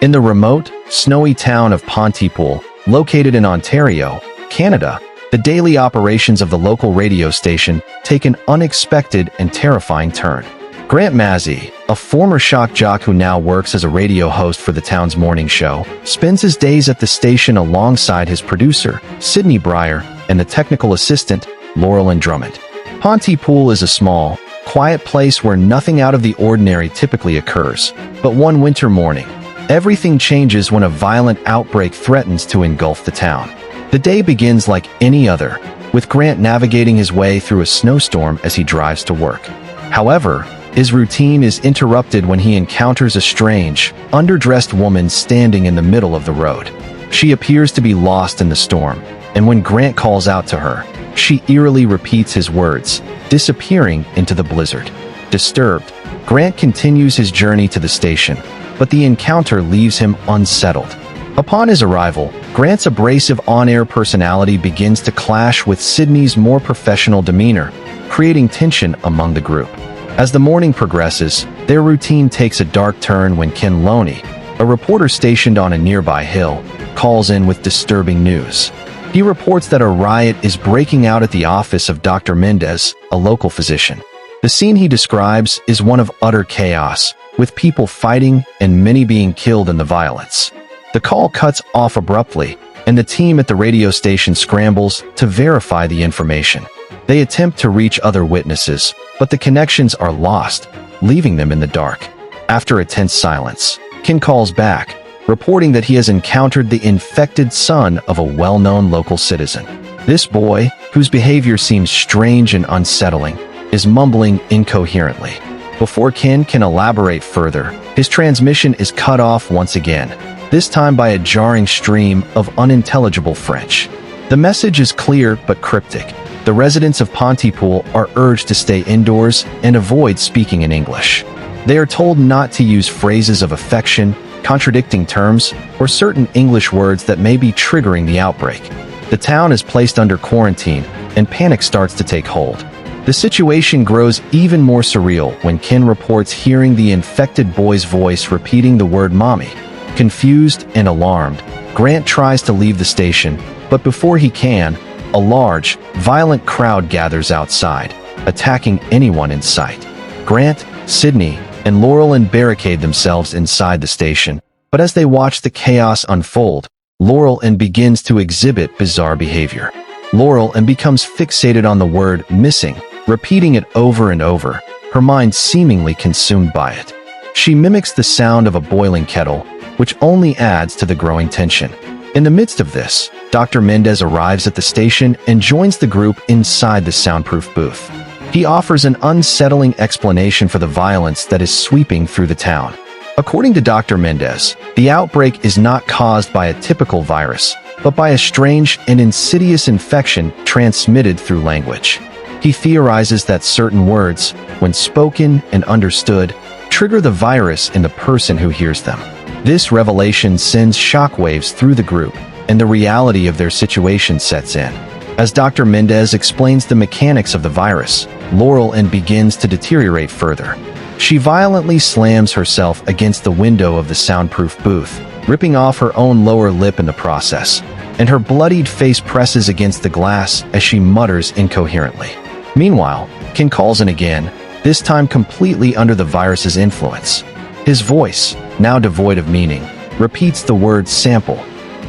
In the remote, snowy town of Pontypool, located in Ontario, Canada, the daily operations of the local radio station take an unexpected and terrifying turn. Grant Massey, a former shock jock who now works as a radio host for the town's morning show, spends his days at the station alongside his producer, Sydney Breyer, and the technical assistant, Laurel Drummond. Pontypool is a small, quiet place where nothing out of the ordinary typically occurs. But one winter morning, everything changes when a violent outbreak threatens to engulf the town. The day begins like any other, with Grant navigating his way through a snowstorm as he drives to work. However, his routine is interrupted when he encounters a strange, underdressed woman standing in the middle of the road. She appears to be lost in the storm, and when Grant calls out to her, she eerily repeats his words, disappearing into the blizzard. Disturbed, Grant continues his journey to the station, but the encounter leaves him unsettled. Upon his arrival, Grant's abrasive on-air personality begins to clash with Sydney's more professional demeanor, creating tension among the group. As the morning progresses, their routine takes a dark turn when Ken Loney, a reporter stationed on a nearby hill, calls in with disturbing news. He reports that a riot is breaking out at the office of Dr. Mendez, a local physician. The scene he describes is one of utter chaos, with people fighting and many being killed in the violence. The call cuts off abruptly, and the team at the radio station scrambles to verify the information. They attempt to reach other witnesses, but the connections are lost, leaving them in the dark. After a tense silence, Ken calls back, reporting that he has encountered the infected son of a well-known local citizen. This boy, whose behavior seems strange and unsettling, is mumbling incoherently. Before Ken can elaborate further, his transmission is cut off once again, this time by a jarring stream of unintelligible French. The message is clear but cryptic. The residents of Pontypool are urged to stay indoors and avoid speaking in English. They are told not to use phrases of affection, contradicting terms, or certain English words that may be triggering the outbreak. The town is placed under quarantine, and panic starts to take hold. The situation grows even more surreal when Ken reports hearing the infected boy's voice repeating the word mommy. Confused and alarmed, Grant tries to leave the station, but before he can, a large, violent crowd gathers outside, attacking anyone in sight. Grant, Sydney, and Laurel barricade themselves inside the station, but as they watch the chaos unfold, Laurel begins to exhibit bizarre behavior. Laurel becomes fixated on the word missing, repeating it over and over, her mind seemingly consumed by it. She mimics the sound of a boiling kettle, which only adds to the growing tension. In the midst of this, Dr. Mendez arrives at the station and joins the group inside the soundproof booth. He offers an unsettling explanation for the violence that is sweeping through the town. According to Dr. Mendez, the outbreak is not caused by a typical virus, but by a strange and insidious infection transmitted through language. He theorizes that certain words, when spoken and understood, trigger the virus in the person who hears them. This revelation sends shockwaves through the group, and the reality of their situation sets in. As Dr. Mendez explains the mechanics of the virus, Laurel begins to deteriorate further. She violently slams herself against the window of the soundproof booth, ripping off her own lower lip in the process, and her bloodied face presses against the glass as she mutters incoherently. Meanwhile, Ken calls in again, this time completely under the virus's influence. His voice, now devoid of meaning, repeats the word sample.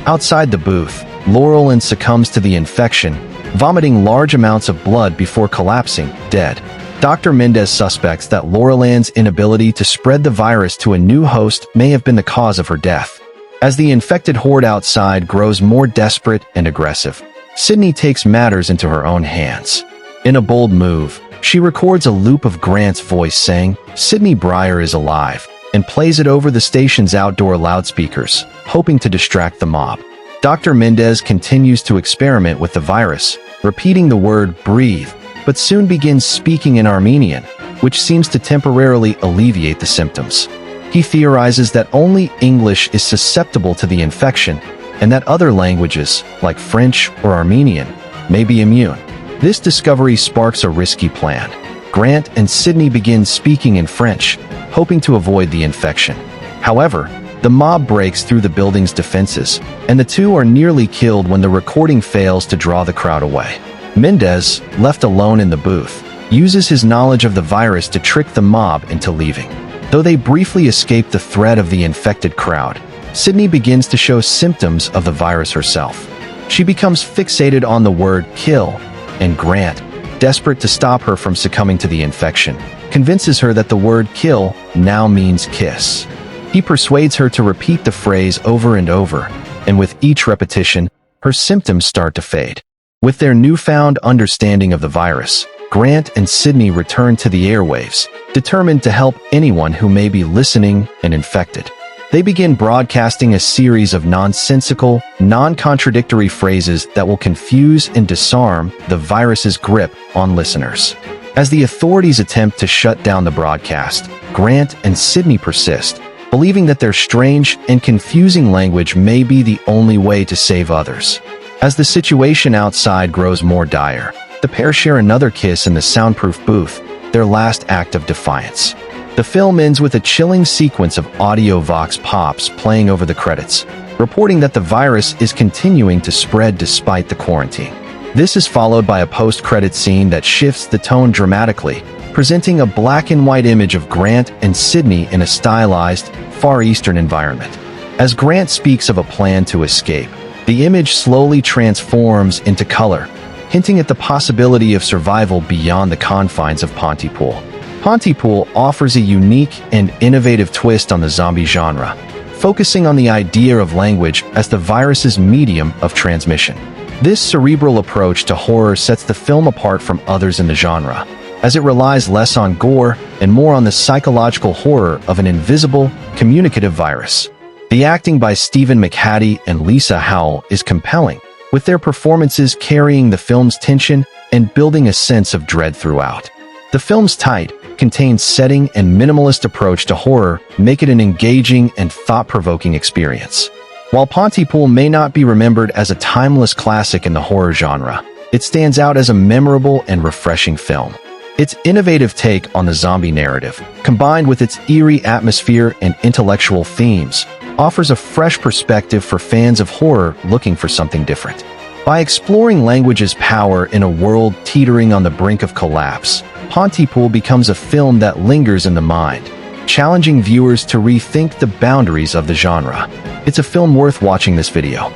Outside the booth, Laurel succumbs to the infection, vomiting large amounts of blood before collapsing, dead. Dr. Mendez suspects that Laurel's inability to spread the virus to a new host may have been the cause of her death. As the infected horde outside grows more desperate and aggressive, Sydney takes matters into her own hands. In a bold move, she records a loop of Grant's voice saying, "Sydney Breyer is alive," and plays it over the station's outdoor loudspeakers, hoping to distract the mob. Dr. Mendez continues to experiment with the virus, repeating the word breathe, but soon begins speaking in Armenian, which seems to temporarily alleviate the symptoms. He theorizes that only English is susceptible to the infection, and that other languages, like French or Armenian, may be immune. This discovery sparks a risky plan. Grant and Sydney begin speaking in French, hoping to avoid the infection. However, The mob breaks through the building's defenses, and the two are nearly killed when the recording fails to draw the crowd away. Mendez, left alone in the booth, uses his knowledge of the virus to trick the mob into leaving. Though they briefly escape the threat of the infected crowd, Sydney begins to show symptoms of the virus herself. She becomes fixated on the word kill, and Grant, desperate to stop her from succumbing to the infection, convinces her that the word kill now means kiss. He persuades her to repeat the phrase over and over, and with each repetition, her symptoms start to fade. With their newfound understanding of the virus, Grant and Sydney return to the airwaves, determined to help anyone who may be listening and infected. They begin broadcasting a series of nonsensical, non-contradictory phrases that will confuse and disarm the virus's grip on listeners. As the authorities attempt to shut down the broadcast, Grant and Sydney persist, believing that their strange and confusing language may be the only way to save others. As the situation outside grows more dire, the pair share another kiss in the soundproof booth, their last act of defiance. The film ends with a chilling sequence of audio vox pops playing over the credits, reporting that the virus is continuing to spread despite the quarantine. This is followed by a post-credit scene that shifts the tone dramatically, presenting a black and white image of Grant and Sydney in a stylized, Far Eastern environment. As Grant speaks of a plan to escape, the image slowly transforms into color, hinting at the possibility of survival beyond the confines of Pontypool. Pontypool offers a unique and innovative twist on the zombie genre, focusing on the idea of language as the virus's medium of transmission. This cerebral approach to horror sets the film apart from others in the genre, as it relies less on gore and more on the psychological horror of an invisible, communicative virus. The acting by Stephen McHattie and Lisa Howell is compelling, with their performances carrying the film's tension and building a sense of dread throughout. The film's tight, contained setting and minimalist approach to horror make it an engaging and thought-provoking experience. While Pontypool may not be remembered as a timeless classic in the horror genre, it stands out as a memorable and refreshing film. Its innovative take on the zombie narrative, combined with its eerie atmosphere and intellectual themes, offers a fresh perspective for fans of horror looking for something different. By exploring language's power in a world teetering on the brink of collapse, Pontypool becomes a film that lingers in the mind, challenging viewers to rethink the boundaries of the genre. It's a film worth watching this video.